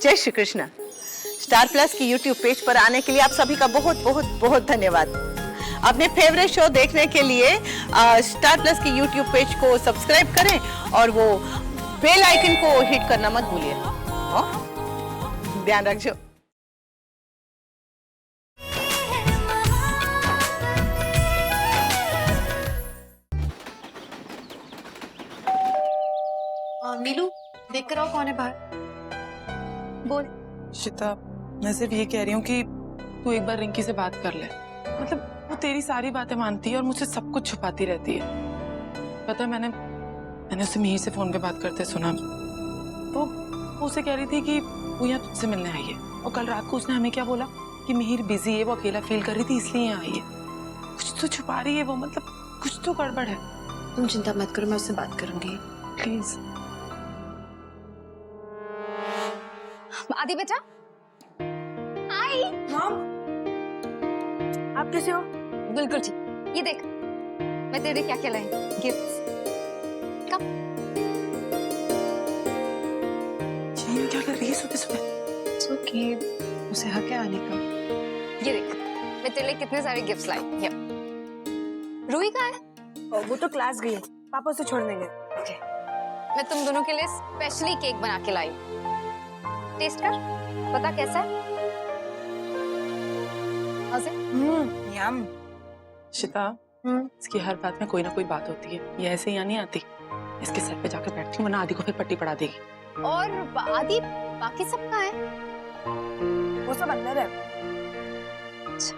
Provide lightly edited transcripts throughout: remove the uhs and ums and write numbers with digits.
जय Shri Krishna. Star plus की YouTube page पर आने के लिए आप सभी का बहुत बहुत बहुत धन्यवाद। अपने फेवरेट शो देखने के लिए स्टार प्लस की यूट्यूब पेज को सब्सक्राइब करें और वो बेल आइकन को हिट करना मत भूलिए। ध्यान रखिए। नीलू, देख कर आओ कौन है बाहर। बोल। शिता, मैं सिर्फ ये कह रही हूँ कि तू एक बार रिंकी से बात कर ले। मतलब वो तेरी सारी बातें मानती है और मुझसे सब कुछ छुपाती रहती है। पता है, मैंने उसे मिहिर से फोन पे बात करते सुना। तो वो उसे कह रही थी कि वो यहाँ तुझसे मिलने आई है, और कल रात को उसने हमें क्या बोला कि मिहिर बिजी है, वो अकेला फील कर रही थी इसलिए यहाँ आई है। कुछ तो छुपा रही है वो, मतलब कुछ तो गड़बड़ है। तुम चिंता मत करो, मैं उससे बात करूंगी। प्लीज। आदि बेटा, हाय। मॉम, आप कैसे हो? बिल्कुल ठीक। ये देख, मैं तेरे क्या क्या लाई, गिफ्ट्स। कब? क्या कर रही है सुबह सुबह? ओके, उसे हक है आने का। ये देख, मैं तेरे लिए कितने सारे गिफ्ट्स लाई। ये रूही कहाँ है? वो तो क्लास गई है, पापा उसे छोड़ने गए। ओके, मैं तुम दोनों के लिए स्पेशली केक बना के लाई। टेस्ट कर, पता कैसा है? यम। शिता, इसकी हर बात में कोई ना कोई बात होती है, ये ऐसे यहाँ नहीं आती। इसके सर पे जाकर बैठती हूँ, वरना आदि को फिर पट्टी पड़ा देगी। और आदि, बाकी सब कहाँ है? वो सब अंदर है। अच्छा।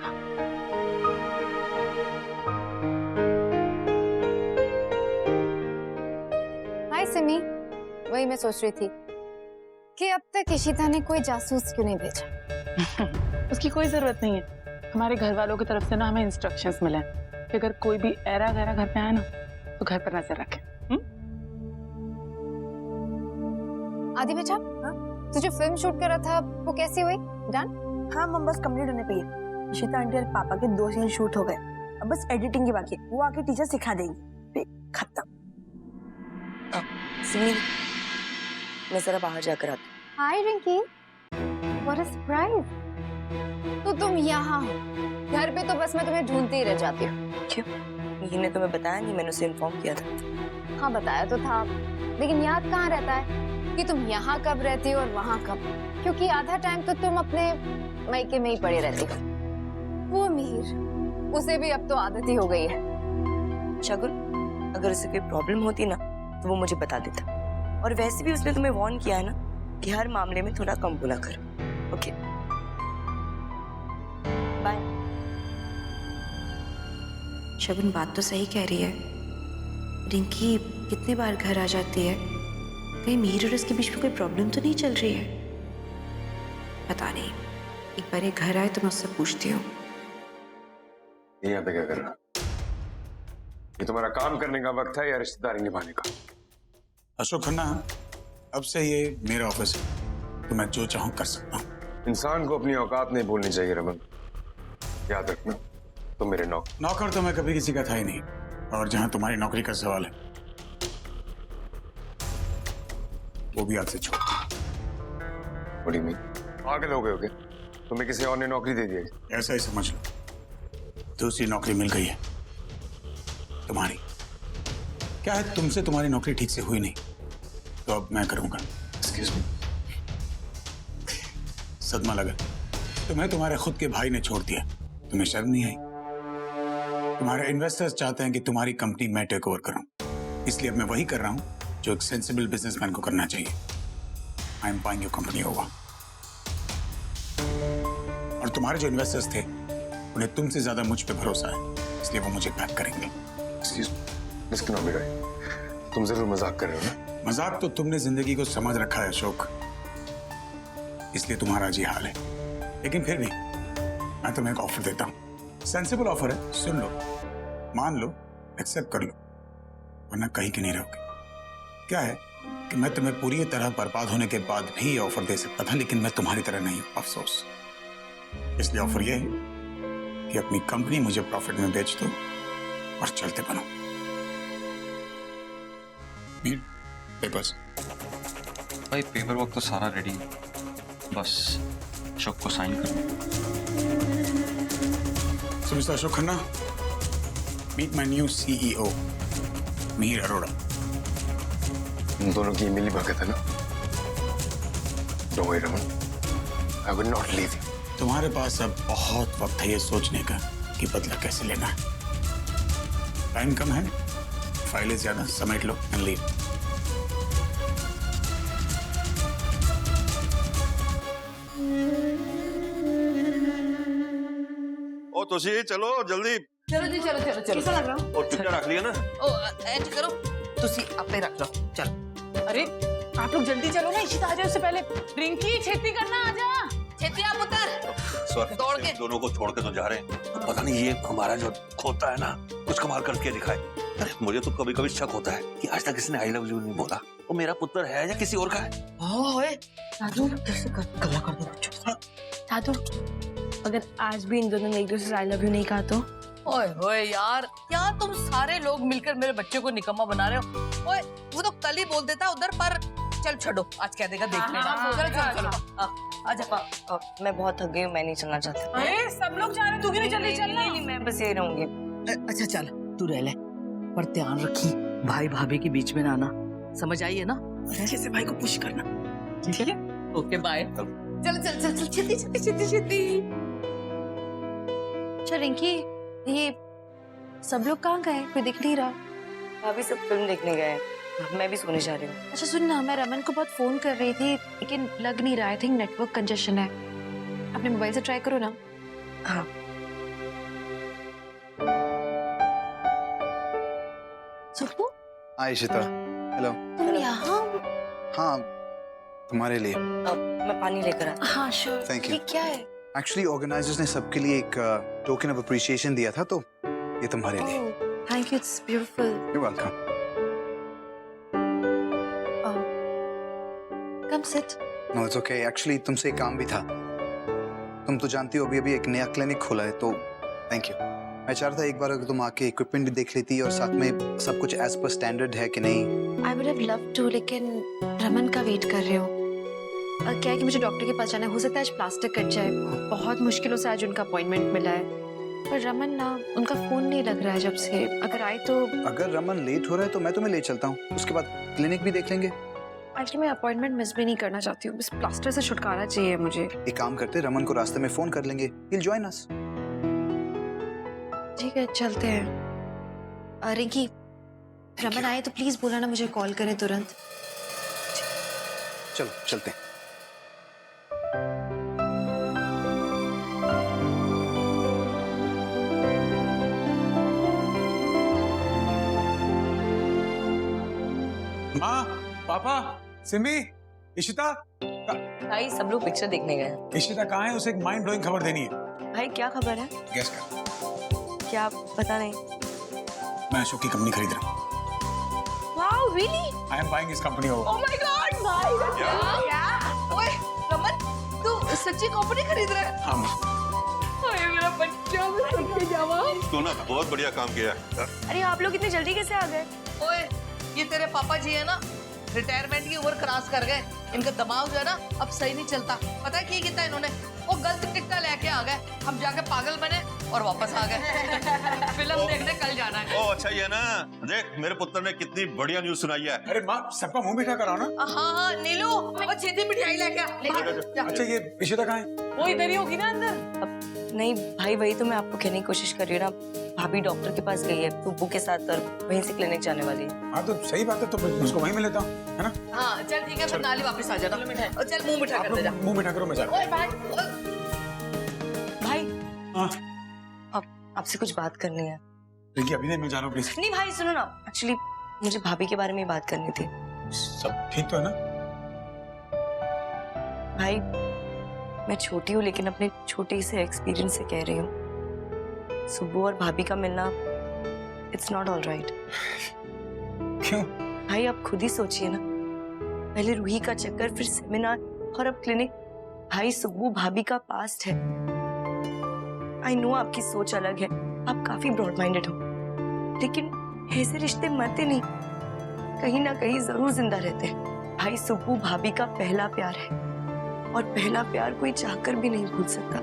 हाय सिमी, वही मैं सोच रही थी कि अब तक इशिता ने कोई जासूस क्यों नहीं भेजा। उसकी कोई जरूरत नहीं है। हमारे घर वालों की तरफ से ना हमें इंस्ट्रक्शंस मिले हैं कि अगर कोई भी ऐरा गैरा घर पे आए ना तो घर पर नजर रखे। आदि बेटा, तू जो फिल्म शूट कर रहा था वो कैसी हुई? डन? हाँ मम, बस कंप्लीट होने पे है। इशिता आंटी और पापा के 2 सीन शूट हो गए, अब बस एडिटिंग की बाकी है। वो आके टीचर सिखा देंगी, फिर खत्म। सिमी, मैं जरा बाहर जाकर आती हूँ। हाय रिंकी, व्हाट अ सरप्राइज। तो तुम यहाँ हो, घर पे तो बस मैं तुम्हें ढूंढती ही रह जाती हूँ। क्यों? मिहिर ने तुम्हें बताया नहीं? मैंने उसे इन्फॉर्म किया था। हाँ बताया तो था, लेकिन याद कहाँ रहता है कि तुम यहाँ कब रहती हो और वहाँ कब, क्योंकि आधा टाइम तो तुम अपने मायके में ही पड़े रहती हो। वो मिहिर, उसे भी अब तो आदत ही हो गई है। शगुन, अगर उसे कोई प्रॉब्लम होती ना तो वो मुझे बता देता। और वैसे भी उसने तुम्हें वार्न किया है ना कि हर मामले में थोड़ा कम बोला कर। Okay, bye. शगुन बात तो सही कह रही है। रिंकी कितने बार घर आ जाती है, कहीं मिहिर और उसके बीच में कोई प्रॉब्लम तो नहीं चल रही है? पता नहीं, एक बार ये घर आए तो मैं उससे पूछती हूँ। ये यहाँ पे क्या कर रहा? ये तुम्हारा काम करने का वक्त है या रिश्तेदारी निभाने का? अशोक खन्ना, अब से ये मेरा ऑफिस है, तो मैं जो चाहूँ कर सकता हूँ। इंसान को अपनी औकात नहीं भूलनी चाहिए रमन। याद रखना, तुम मेरे नौकर। नौकर तो मैं कभी किसी का था ही नहीं, और जहाँ तुम्हारी नौकरी का सवाल है वो भी आज से छोड़। बड़ी मीन पागल हो गए हो क्या? तुम्हें किसी और ने नौकरी दे दी? ऐसा ही समझ लो, दूसरी नौकरी मिल गई है तुम्हारी। क्या है, तुमसे तुम्हारी नौकरी ठीक से हुई नहीं, तो अब मैं करूंगा। Excuse me. सदमा लगा, तुम्हें तुम्हारे खुद के भाई ने छोड़ दिया, तुम्हें शर्म नहीं आई? तुम्हारे इन्वेस्टर्स चाहते हैं कि तुम्हारी कंपनी मैं टेक ओवर करूं, इसलिए अब मैं वही कर रहा हूं जो एक सेंसिबल बिजनेसमैन को करना चाहिए। आई am buying your company over. और तुम्हारे जो इन्वेस्टर्स थे उन्हें तुमसे ज्यादा मुझ पे भरोसा है, इसलिए वो मुझे बैक करेंगे। एक्सक्यूज मी, मिस कनोमी राय, तुम जरूर मजाक कर रहे हो ना? मजाक तो तुमने जिंदगी को समझ रखा है अशोक, इसलिए तुम्हारा जी हाल है। लेकिन फिर भी मैं तुम्हें एक ऑफर देता हूँ, सेंसिबल ऑफर है, सुन लो, मान लो, एक्सेप्ट कर लो, वरना कहीं के नहीं रहोगे। क्या है कि मैं तुम्हें पूरी तरह बर्बाद होने के बाद भी ऑफर दे सकता था, लेकिन मैं तुम्हारी तरह नहीं हूं, अफसोस। इसलिए ऑफर यह है कि अपनी कंपनी मुझे प्रॉफिट में बेच दो और चलते बनो। पेपर्स भाई पेपर वर्क तो सारा रेडी है, बस अशोक को साइन कर। So Mr. Ashok Khanna, meet my new CEO, Mihir Arora. तुम दोनों की मिली भगत है ना? Don't worry, Raman. I will not leave you. तुम्हारे पास अब बहुत वक्त है ये सोचने का कि बदला कैसे लेना है। टाइम कम है, फाइलें ज्यादा, समेट लो एंड लीव। ओ तुसी चलो जल्दी। चलो जी चलो चलो चलो कैसा लग रहा हूँ? और चुपचाप रख लिया ना। ओ ऐज करो तुसी आपे रख लो चलो। अरे आप लोग जल्दी चलो ना, इशिता आ जाए उससे पहले। रिंकी छेती करना, आ जा छेती। आप उतर सॉरी, दौड़ के। दोनों को छोड़ के तो जा रहे हैं। पता नहीं ये हमारा जो खोता है ना, कुछ कमाल करके दिखाए। अरे मुझे तो कभी कभी शक होता है कि आज तक किसी ने आई लव यू नहीं बोला। वो मेरा पुत्र है या किसी और का है? ओए दादू कैसे गला कर दो बच्चों। दादू, अगर आज भी इन दोनों ने एक दूसरे से आई लव यू नहीं कहा तो? ओए ओए यार तुम सारे लोग मिलकर मेरे बच्चे को निकम्मा बना रहे हो। ओए वो तो कल ही बोल देता उधर, पर चल छोड़ो, आज कह देगा देख लेना। चलो चलो चलो आजा। मैं बहुत थक गई हूँ, मैं नहीं चलना चाहती। अरे सब लोग जा रहे हैं, तू क्यों नहीं जल्दी चलना? नहीं, मैं बस यही रहूंगी। अच्छा चल तू रह ले, पर ध्यान रखी भाई भाभी के बीच में ना आना, समझ आई है ना? अच्छे से भाई को पुश करना, ठीक है? Okay bye. चल चल चल चल छेती छेती छेती छेती। अच्छा रिंकी, ये सब लोग कहाँ गए? कोई दिख नहीं रहा। भाभी सब फिल्म देखने गए हैं, मैं भी सोने जा रही हूँ। अच्छा सुन ना, मैं रमन को बहुत फोन कर रही थी लेकिन लग नहीं रहा। आई थिंक नेटवर्क कंजेशन है। अपने मोबाइल से ट्राई करो ना। हाँ। सुप्पू, हाय इशिता, हेलो। तुम यहाँ? हाँ, तुम्हारे लिए। मैं पानी लेकर आता हूँ। हाँ श्योर। Thank you. ये क्या है? एक्चुअली ऑर्गेनाइजर्स ने सबके लिए एक टोकन ऑफ अप्रिशिएशन दिया था, तो ये तुम्हारे लिए। Thank you, it's beautiful. You welcome. Come sit. No it's okay, actually तुमसे एक काम भी था। तुम तो जानती हो अभी एक नया क्लिनिक खोला है, तो थैंक यू। मैं चाह रहा था एक बार अगर तुम आके इक्विपमेंट भी देख लेती और साथ में सब कुछ एज पर स्टैंडर्ड है कि नहीं। I would have loved to, लेकिन रमन का वेट कर रहे हो। क्या है कि मुझे डॉक्टर के पास जाना है, हो सकता है आज प्लास्टर कट जाए। बहुत मुश्किलों से आज उनका अपॉइंटमेंट मिला है, पर रमन ना, उनका फोन नहीं लग रहा है जब से। अगर आए तो। अगर रमन लेट हो रहा है तो मैं तुम्हें ले चलता हूँ, उसके बाद क्लिनिक भी देख लेंगे। एक्चुअली मैं अपॉइंटमेंट मिस भी नहीं करना चाहती हूँ, बस प्लास्टर से छुटकारा चाहिए मुझे। एक काम करते, रमन को रास्ते में फोन कर लेंगे, he'll join us। ठीक है चलते हैं। रिंकी, रमन आए तो प्लीज बोला ना मुझे कॉल करें तुरंत। चलो चलते हैं। माँ, पापा, सिमी, इशिता। भाई सब लोग पिक्चर देखने गए। इशिता कहाँ है? उसे एक माइंड ब्लोइंग खबर देनी है। भाई क्या खबर है? गेस कर। क्या पता नहीं। मैं अशोक की कंपनी खरीद रहा हूँ। Wow really? I am buying इस company over. Oh my god भाई क्या? ओए रमन तू सच्ची कंपनी खरीद रहा है? हाँ माँ। ओए मेरा बच्चा, मैं सच्ची जावा। तू ना बहुत बढ़िया काम किया। अरे आप लोग इतने जल्दी कैसे आ गए? ओए ये तेरे पापा जी है ना, रिटायरमेंट की उम्र क्रॉस कर गए। इनका दिमाग जो है ना अब सही नहीं चलता। पता है क्या किया इन्होंने? वो गलत टिकट लेके आ गए, हम जाके पागल बने और वापस आ गए। फिल्म देखने कल जाना है। ओ अच्छा ये ना, देख मेरे पुत्र ने कितनी बढ़िया न्यूज सुनाई है। अरे माँ, सबका मुंह मीठा कराओ ना। हाँ हाँ नीलू, वो छेती मिठाई लेके आ। जा। अच्छा ये इशिता कहाँ है? वो इधर ही होगी ना अंदर। नहीं भाई, वही तो मैं आपको कहने की कोशिश कर रही हूँ ना। भाभी डॉक्टर के पास गई है बुब्बू के साथ और वहीं से क्लिनिक जाने वाली है। हाँ तो सही बात है, तो उसको वहीं में लेता हूँ, है ना? हाँ चल ठीक है, फिर नाली वापस आ जाना। और चल मुंह मिठा कर दे जा। मुंह मीठा करो, मैं जा रहा ओए भाई भाई हूँ। हाँ, आपसे कुछ बात करनी है। रिंकी अभी नहीं, मैं जा रहा हूँ प्लीज। नहीं भाई सुनो ना, एक्चुअली मुझे भाभी के बारे में बात करनी थी। सब ठीक तो है ना? भाई मैं छोटी हूँ लेकिन अपने छोटे से एक्सपीरियंस से कह रही हूँ, सुब्बू और भाभी का मिलना इट्स नॉट ऑल राइट। क्यों? भाई आप खुद ही सोचिए ना, पहले रूही का चक्कर, फिर सेमिनार और अब क्लिनिक। भाई सुब्बू भाभी का पास्ट है। आई नो आपकी सोच अलग है, आप काफी ब्रॉड माइंडेड हो, लेकिन ऐसे रिश्ते मरते नहीं, कहीं ना कहीं जरूर जिंदा रहते हैं। भाई सुब्बू भाभी का पहला प्यार है और पहला प्यार कोई चाहकर भी नहीं भूल सकता।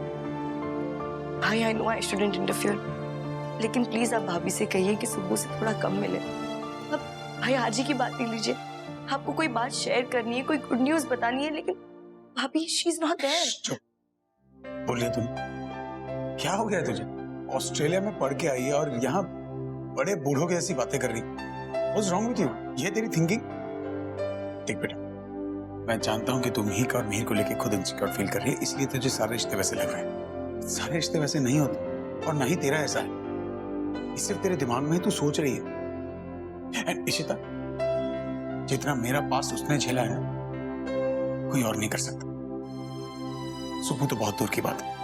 भाई I know I shouldn't interfere, लेकिन प्लीज आप भाभी से कहिए कि सुबह से थोड़ा कम मिले। अब भाई आज ही की बात नहीं लीजिए, आपको कोई बात शेयर करनी है, कोई गुड न्यूज बतानी है, लेकिन भाभी शी इज नॉट देयर। चुप बोलिए तुम, क्या हो गया तुझे? ऑस्ट्रेलिया में पढ़ के आई है और यहाँ बड़े बूढ़ों की ऐसी बातें कर रही। What's wrong with you? ये तेरी थिंकिंग? ठीक बेटा, मैं जानता हूँ कि तुम ही और मिहिर को लेके खुद इनसिक्योर फील कर रही है, इसलिए तुझे सारे रिश्ते वैसे लग रहे हैं। सारे रिश्ते वैसे नहीं होते और ना ही तेरा ऐसा है, ये सिर्फ तेरे दिमाग में ही तू सोच रही है। एंड इशिता, जितना मेरा पास उसने झेला है ना, कोई और नहीं कर सकता। सुबह तो बहुत दूर की बात है,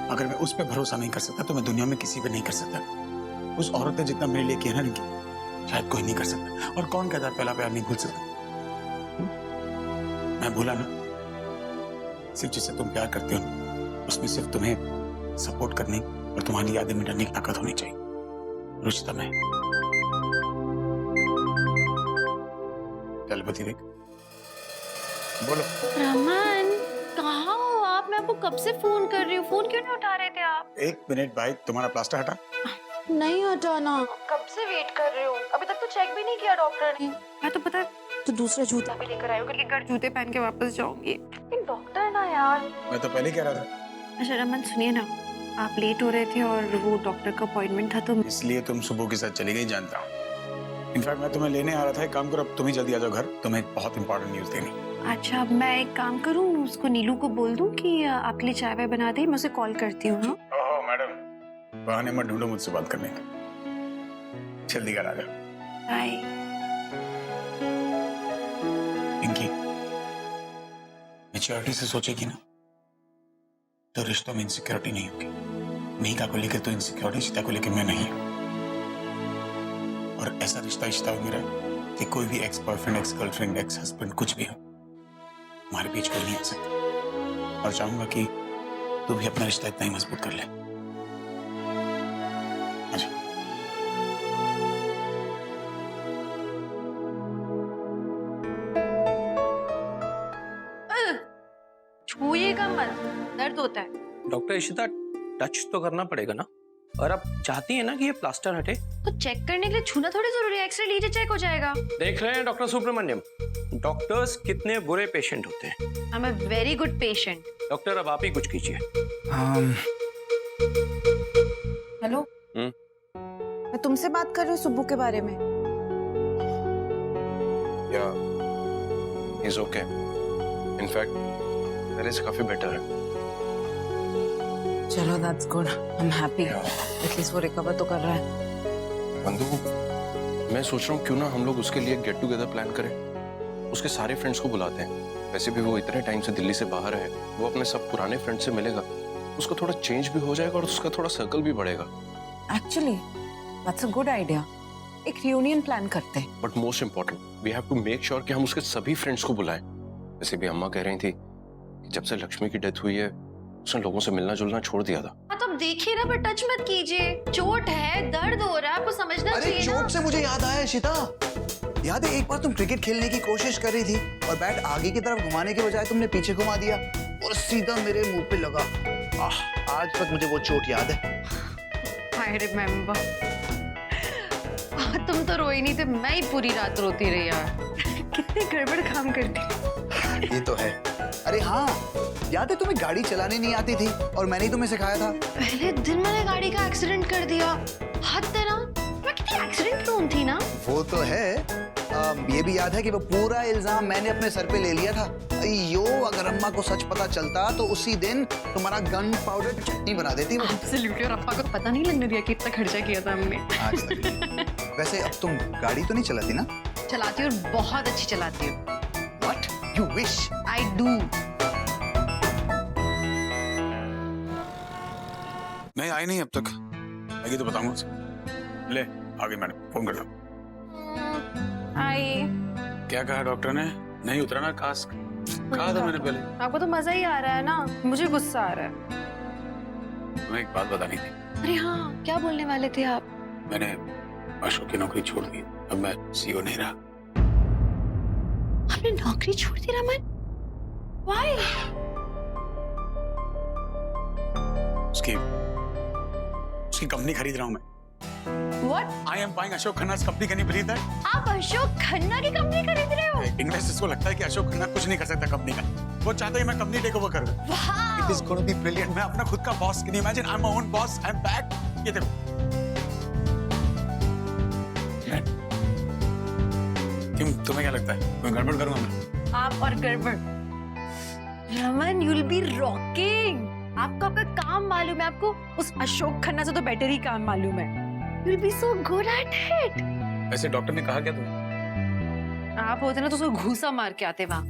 अगर मैं उस पर भरोसा नहीं कर सकता तो मैं दुनिया में किसी पे नहीं कर सकता। उस औरत ने जितना मेरे लिए किया ना निकी, शायद कोई नहीं कर सकता। और कौन कहता है पहला प्यार नहीं भूल सकता? मैं भूला ना, सिर्फ जिससे तुम प्यार करते हो उसमें सिर्फ तुम्हें सपोर्ट करने और तुम्हारी यादें मिटाने की ताकत होनी चाहिए। रुचिता में चलपति देख, बोलो। रमन कहाँ हो आप? मैं आपको कब से फोन कर रही हूँ, फोन क्यों नहीं उठा रहे थे आप? 1 मिनट भाई, तुम्हारा प्लास्टर हटा? नहीं हटाना, कब से वेट कर रही हूँ, अभी तक तो चेक भी नहीं किया डॉक्टर ने। मैं तो पता है तो दूसरा जूता भी लेकर आई हूँ, क्योंकि घर जूते पहन के वापस जाऊंगी। लेकिन डॉक्टर ना यार। मैं तो पहले कह रहा था। अच्छा रमन सुनिए ना, आप लेट हो रहे थे और वो डॉक्टर का अपॉइंटमेंट था तो इसलिए तुम सुबह के साथ चली गई, जानता हूँ। इनफैक्ट मैं तुम्हें लेने आ रहा था। एक काम करो, अब तुम ही जल्दी आ जाओ घर, तुम्हें बहुत इंपॉर्टेंट न्यूज देनी। अच्छा मैं एक काम करूँ, उसको नीलू को बोल दूँ कि आपके लिए चाय वाय बना दे, मैं उसे कॉल करती हूँ। ओह मैडम, बहाने मत ढूंढो मुझसे बात करने का, जल्दी घर आ जाओ। बाय। पिंकी, मैच्योरिटी से सोचेगी ना तो रिश्तों में इनसिक्योरिटी नहीं होगी। मीका को लेकर तो इनसिक्योरिटी, सीता को लेकर मैं नहीं हूं। और ऐसा रिश्ता इश्ता हो मेरा कि कोई भी ex boyfriend, ex girlfriend, ex husband कुछ भी हो, हमारे बीच कोई नहीं आ सकता। और चाहूंगा कि तू भी अपना रिश्ता इतना ही मजबूत कर ले। अच्छा छूइएगा मत, दर्द होता है। डॉक्टर इशिता, टच तो करना पड़ेगा ना, और आप चाहती है ना कि ये प्लास्टर हटे? तो चेक करने के लिए छूना थोड़ी जरूरी है, एक्सरे लीजिए चेक हो जाएगा। देख रहे हैं डॉक्टर सुब्रमण्यम, डॉक्टर्स कितने बुरे पेशेंट होते हैं। I am a very good patient. Doctor अब आप ही कुछ कीजिए। हेलो, मैं तुमसे बात कर रही हूँ सुब्बू के बारे में। He's okay. In fact, पहले से काफी बेटर है। चलो that's good, I am happy, at least वो रिकवर तो कर रहा है। बंधु, मैं सोच रहा हूँ क्यों ना हम लोग उसके लिए गेट टुगेदर प्लान करें। उसके सारे फ्रेंड्स को बुलाते हैं। वैसे भी वो इतने टाइम से दिल्ली से बाहर है, वो अपने सब पुराने फ्रेंड से मिलेगा, उसको थोड़ा चेंज भी हो जाएगा और उसका थोड़ा सर्कल भी बढ़ेगा। Actually that's a good idea, एक रियूनियन प्लान करते हैं। But most important, we have to make sure कि हम उसके सभी फ्रेंड्स को बुलाएं। वैसे भी अम्मा कह रही थी कि जब से लक्ष्मी की डेथ हुई है उसने लोगों से मिलना जुलना छोड़ दिया था। हाँ तो अब देखिए ना, पर टच मत कीजिए, चोट है, दर्द हो रहा है, आपको समझना चाहिए। अरे चोट से मुझे याद आया शिता, याद है एक बार तुम क्रिकेट खेलने की कोशिश कर रही थी और बैट आगे की तरफ घुमाने के बजाय तुमने पीछे घुमा दिया और सीधा मेरे मुंह पे लगा। आज तक मुझे वो चोट याद है। I remember। तुम तो रोई नहीं थे, मैं ही पूरी रात रोती रही यार। कितने गड़बड़ काम करती। ये तो है। अरे हाँ, याद है तुम्हें गाड़ी चलाने नहीं आती थी और मैंने ही तुम्हें सिखाया था। पहले दिन मैंने गाड़ी का एक्सीडेंट कर दिया, हद है ना, मैं कितनी एक्सीडेंट प्रोन थी ना। वो तो है। ये भी याद है कि वो पूरा इल्जाम मैंने अपने सर पे ले लिया था। अयो, अगर अम्मा को सच पता चलता तो उसी दिन तुम्हारा गन पाउडर की चटनी बना देती वो। एब्सोल्युटली, और अप्पा को पता नहीं लगने दिया कि इतना खर्चा किया था हमने। आज तक। वैसे अब तुम गाड़ी तो नहीं चलाती ना? चलाती हूँ और बहुत अच्छी चलाती हूँ। What? You wish? I do। नहीं आई नहीं अब तक, आगे तो बताऊंगा उसे। ले आगे मैडम, फोन कर दो। हाय। क्या कहा डॉक्टर ने? नहीं उतरा ना कास्क? कहा था मैंने पहले। आपको तो मजा ही आ रहा है ना, मुझे गुस्सा आ रहा है। तुम्हें एक बात बतानी थी। अरे हाँ, क्या बोलने वाले थे आप? मैंने अशोक की नौकरी छोड़ दी, अब मैं सीईओ नहीं रहा। आपने नौकरी छोड़ दी रमन? Why? उसकी कंपनी खरीद रहा हूं मैं। What? I am buying Ashok Khanna's company. Can you believe that? आप अशोक खन्ना की कंपनी खरीद रहे हो? इन्वेस्टर्स को लगता है कि अशोक खन्ना कुछ नहीं कर सकता कंपनी का। वो चाहते हैं मैं कंपनी टेक ओवर करूं। It is gonna be brilliant. मैं अपना खुद का boss. Can you imagine? I am my own boss. I am back. ये देखो। तुम्हें क्या लगता है मैं गड़बड़ करूंगा मैं? आप और गड़बड़। Raman, you'll be rocking. आपको आपका काम मालूम है, आपको उस अशोक खन्ना से तो बेटर ही काम मालूम है। You'll be so good at it. वैसे डॉक्टर ने कहा क्या तुम्हें? आप होते ना तो उसको घूसा मार के आते वहाँ।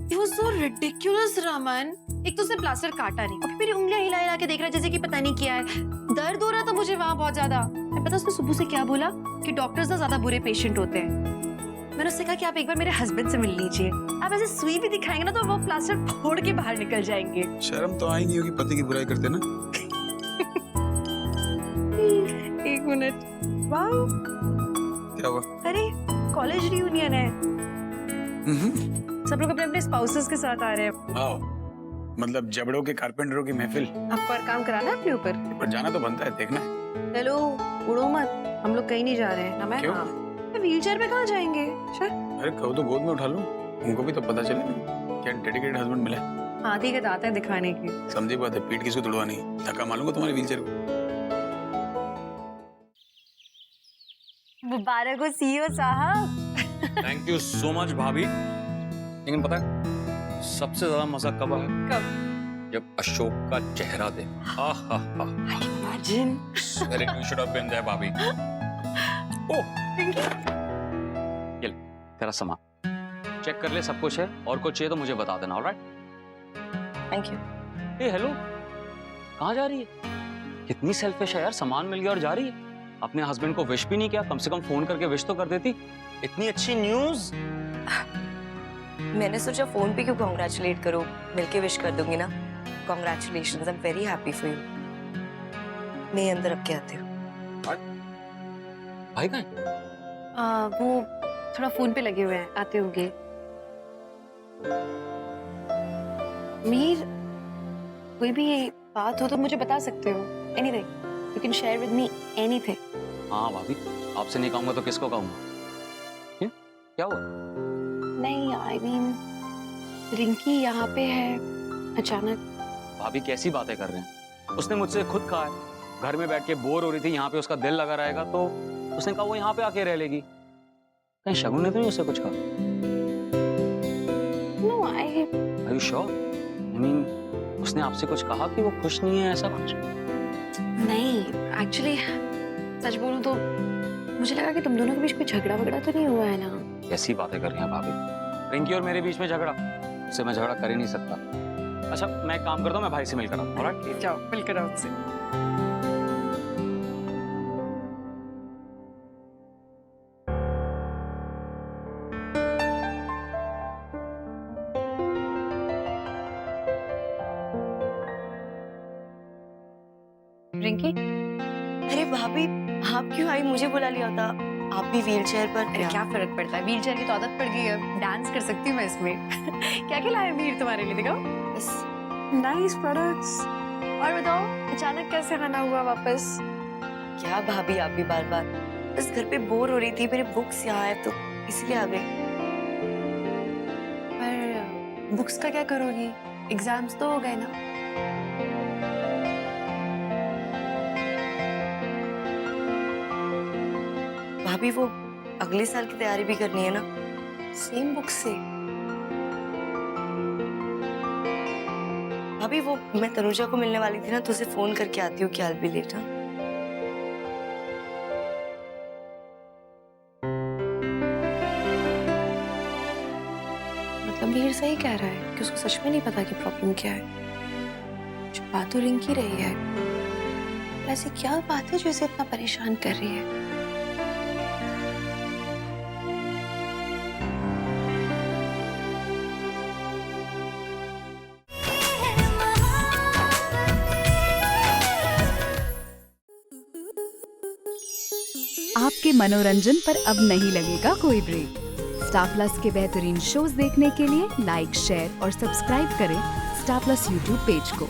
It was so ridiculous, Raman. एक तो उसने प्लास्टर काटा नहीं, और फिर मेरी उंगलियां हिला हिला के देख रहा है जैसे कि पता नहीं क्या है। दर्द हो रहा था मुझे वहाँ बहुत ज्यादा। पता उसने सुबह से क्या बोला कि डॉक्टर्स ना ज्यादा बुरे पेशेंट होते हैं। मैंने उससे कहा कि आप एक बार मेरे हस्बैंड से मिल लीजिए। आप ऐसे सुई भी दिखाएंगे ना तो वो प्लास्टर फोड़ के बाहर निकल जाएंगे। शर्म तो आई नहीं होगी पति की बुराई करते ना। एक मिनट। वाओ, क्या हुआ? अरे कॉलेज रियूनियन है। सब लोग अपने अपने स्पाउसेस के साथ आ रहे हैं। वाओ, मतलब जबड़ों के कारपेंटरों की महफिल। आपको और काम कराना है अपने ऊपर? पर जाना तो बनता है, देखना है। हेलो, उड़ो मत, हम लोग कहीं नहीं जा रहे हैं ना। मैं क्यों? व्हील चेयर पे कहाँ जाएंगे? अरे कहो तो गोद में उठा लो, उनको भी तो पता चले क्या डेडिकेटेड हस्बैंड मिला है। हाथी के दांत है दिखाने की। समझी बात है, पीठ किसको तुड़वानी, धक्का मारूंगा तुम्हारे व्हीलचेयर को। मुबारक हो सीईओ साहब। थैंक यू सो मच भाभी। लेकिन पता है सबसे ज्यादा मजा कब आया? कब? जब अशोक का चेहरा दे। Imagine. Very you should have been there भाभी। ओह, ये ले, तेरा सामान चेक कर ले, सब कुछ है, और कुछ चाहिए तो मुझे बता देना। Alright? Thank you. A hello, कहाँ जा रही है? कितनी सेल्फिश है यार, सामान मिल गया और जा रही है। अपने हस्बैंड को विश भी नहीं किया, कम से कम फोन करके विश तो कर देती। इतनी अच्छी न्यूज। मैंने सोचा फोन पे क्यों कॉन्ग्रेचुलेट करो, मिलके विश कर दूंगी ना। Congratulations, I am very happy for you. मैं अंदर अब के आती हूँ। भाई कहाँ है? वो थोड़ा फोन पे लगे हुए हैं, आते होंगे। मीर, कोई भी बात हो तो मुझे बता सकते हो। Anything you can share with me, anything. हाँ भाभी, आपसे नहीं कहूंगा तो किसको कहूंगा? क्या हुआ? नहीं, आई मीन रिंकी यहाँ पे है अचानक। भाभी कैसी बातें कर रहे हैं? उसने मुझसे खुद कहा है घर में बैठ के बोर हो रही थी, यहाँ पे उसका दिल लगा रहेगा, तो उसने कहा वो यहाँ पे आके रह लेगी। कहीं शगुन ने तो नहीं उससे कुछ कहा? No, I are you sure? I mean उसने आपसे कुछ कहा कि वो खुश नहीं है, ऐसा कुछ? नहीं, एक्चुअली सच बोलूं तो मुझे लगा कि तुम दोनों के बीच कोई झगड़ा वगड़ा तो नहीं हुआ है ना। कैसी बातें कर रही हैं भाभी? रिंकी और मेरे बीच में झगड़ा? उससे मैं झगड़ा कर ही नहीं सकता। अच्छा मैं एक काम करता हूँ, मैं भाई से मिलकर आता हूँ। ऑलराइट? जाओ मिलकर आओ उससे। रिंकी, अरे भाभी, आप क्यों आई? मुझे बुला लिया होता। आप भी व्हीलचेयर पर। अरे क्या फर्क पड़ता है, व्हीलचेयर की तो आदत पड़ गई है, डांस कर सकती हूँ मैं इसमें। क्या क्या लाया मीर तुम्हारे लिए, दिखाओ। बस नाइस प्रोडक्ट्स। और बताओ अचानक कैसे आना हुआ वापस? क्या भाभी, आप भी बार बार। बस घर पे बोर हो रही थी, मेरे बुक्स यहाँ है तो इसलिए आ गई। पर बुक्स का क्या करोगी, एग्जाम्स तो हो गए ना। भाभी वो अगले साल की तैयारी भी करनी है ना। सेम बुक से? भाभी वो मैं तनुजा को मिलने वाली थी ना, तो उसे फोन करके आती हूँ कि I'll be late। मतलब मीर सही कह रहा है कि उसको सच में नहीं पता कि प्रॉब्लम क्या है। जो बात तो रिंकी रही है, ऐसी क्या बात है जो इसे इतना परेशान कर रही है? आपके मनोरंजन पर अब नहीं लगेगा कोई ब्रेक। स्टार प्लस के बेहतरीन शोज देखने के लिए लाइक, शेयर और सब्सक्राइब करें स्टार प्लस यूट्यूब पेज को।